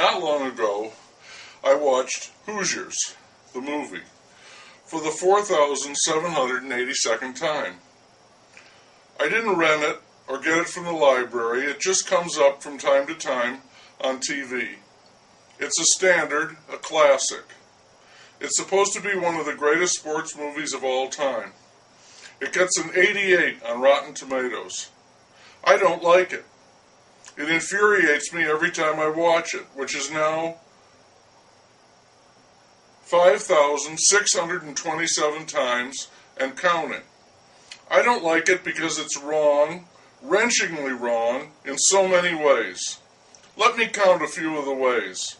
Not long ago, I watched Hoosiers, the movie, for the 4,782nd time. I didn't rent it or get it from the library. It just comes up from time to time on TV. It's a standard, a classic. It's supposed to be one of the greatest sports movies of all time. It gets an 88 on Rotten Tomatoes. I don't like it. It infuriates me every time I watch it, which is now 5,627 times and counting. I don't like it because it's wrong, wrenchingly wrong, in so many ways. Let me count a few of the ways.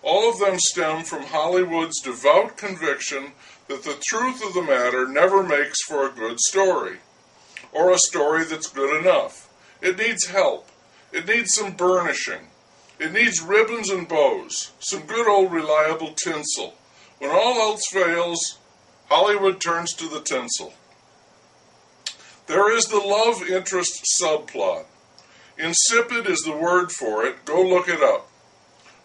All of them stem from Hollywood's devout conviction that the truth of the matter never makes for a good story, or a story that's good enough. It needs help. It needs some burnishing. It needs ribbons and bows, some good old reliable tinsel. When all else fails, Hollywood turns to the tinsel. There is the love interest subplot. Insipid is the word for it. Go look it up.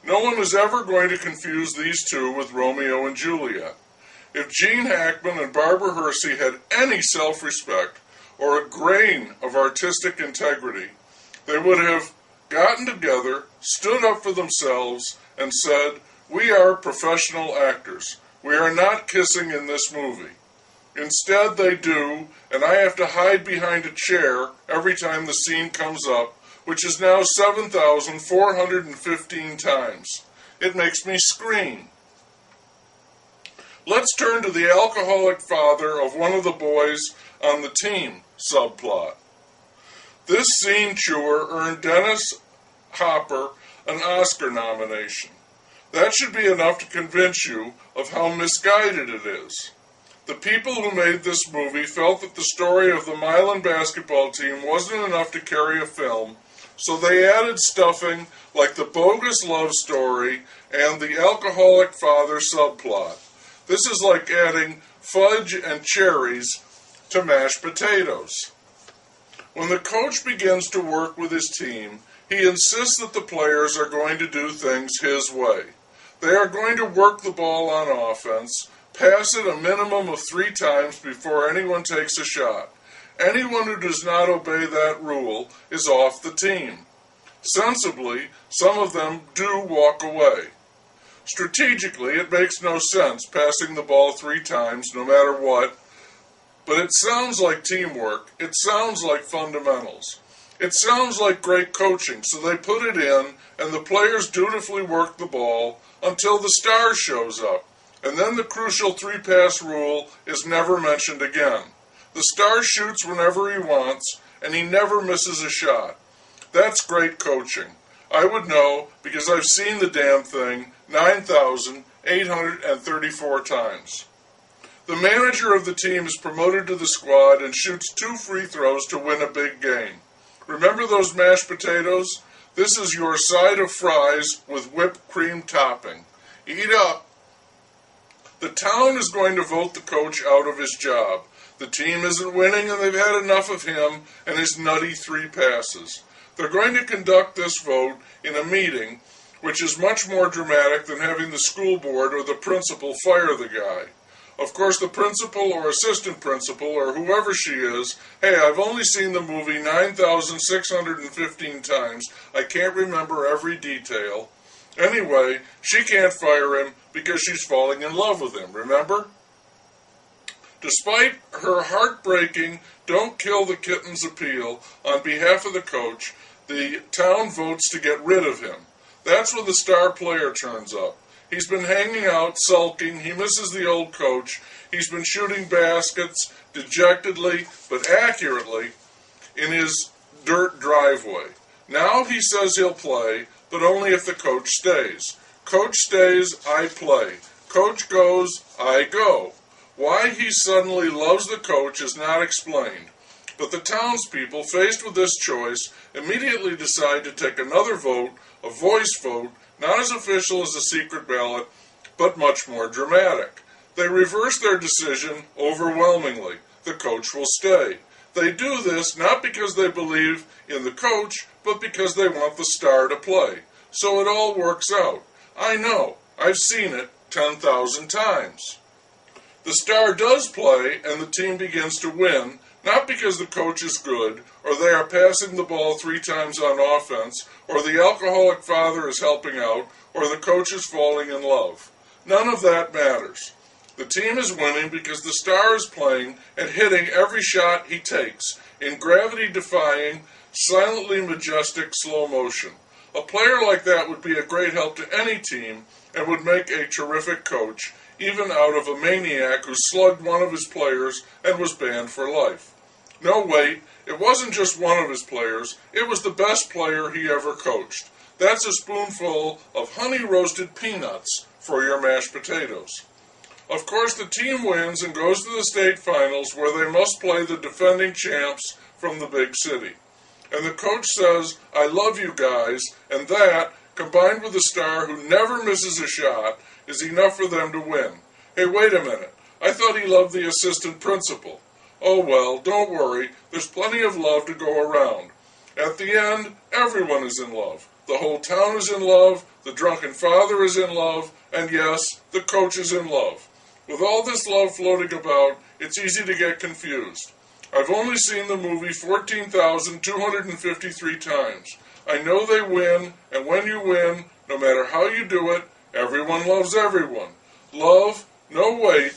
No one is ever going to confuse these two with Romeo and Juliet. If Gene Hackman and Barbara Hershey had any self-respect or a grain of artistic integrity, they would have gotten together, stood up for themselves, and said, "We are professional actors. We are not kissing in this movie." Instead, they do, and I have to hide behind a chair every time the scene comes up, which is now 7,415 times. It makes me scream. Let's turn to the alcoholic father of one of the boys on the team subplot. This scene chewer earned Dennis Hopper an Oscar nomination. That should be enough to convince you of how misguided it is. The people who made this movie felt that the story of the Milan basketball team wasn't enough to carry a film, so they added stuffing like the bogus love story and the alcoholic father subplot. This is like adding fudge and cherries to mashed potatoes. When the coach begins to work with his team, he insists that the players are going to do things his way. They are going to work the ball on offense, pass it a minimum of 3 times before anyone takes a shot. Anyone who does not obey that rule is off the team. Sensibly, some of them do walk away. Strategically, it makes no sense passing the ball 3 times no matter what, but it sounds like teamwork. It sounds like fundamentals. It sounds like great coaching, so they put it in, and the players dutifully work the ball until the star shows up, and then the crucial 3-pass rule is never mentioned again. The star shoots whenever he wants, and he never misses a shot. That's great coaching. I would know because I've seen the damn thing 9,834 times. The manager of the team is promoted to the squad and shoots 2 free throws to win a big game. Remember those mashed potatoes? This is your side of fries with whipped cream topping. Eat up. The town is going to vote the coach out of his job. The team isn't winning and they've had enough of him and his nutty 3 passes. They're going to conduct this vote in a meeting, which is much more dramatic than having the school board or the principal fire the guy. Of course, the principal or assistant principal or whoever she is, hey, I've only seen the movie 9,615 times. I can't remember every detail. Anyway, she can't fire him because she's falling in love with him, remember? Despite her heartbreaking "don't kill the kittens" appeal on behalf of the coach, the town votes to get rid of him. That's when the star player turns up. He's been hanging out, sulking, he misses the old coach, he's been shooting baskets, dejectedly, but accurately, in his dirt driveway. Now he says he'll play, but only if the coach stays. Coach stays, I play. Coach goes, I go. Why he suddenly loves the coach is not explained, but the townspeople, faced with this choice, immediately decide to take another vote, a voice vote, not as official as a secret ballot, but much more dramatic. They reverse their decision overwhelmingly. The coach will stay. They do this not because they believe in the coach, but because they want the star to play. so it all works out. I know. I've seen it 10,000 times. The star does play and the team begins to win, not because the coach is good, or they are passing the ball 3 times on offense, or the alcoholic father is helping out, or the coach is falling in love. None of that matters. The team is winning because the star is playing and hitting every shot he takes, in gravity-defying, silently majestic slow motion. A player like that would be a great help to any team and would make a terrific coach, even out of a maniac who slugged one of his players and was banned for life. No, wait, it wasn't just one of his players, it was the best player he ever coached. That's a spoonful of honey-roasted peanuts for your mashed potatoes. Of course, the team wins and goes to the state finals where they must play the defending champs from the big city. And the coach says, "I love you guys," and that, combined with a star who never misses a shot, is enough for them to win. Hey, wait a minute. I thought he loved the assistant principal. Oh well, don't worry. There's plenty of love to go around. At the end, everyone is in love. The whole town is in love, the drunken father is in love, and yes, the coach is in love. With all this love floating about, it's easy to get confused. I've only seen the movie 14,253 times. I know they win, and when you win, no matter how you do it, everyone loves everyone. Love, no wait,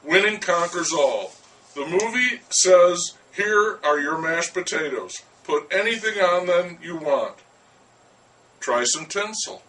winning conquers all. The movie says, here are your mashed potatoes. Put anything on them you want. Try some tinsel.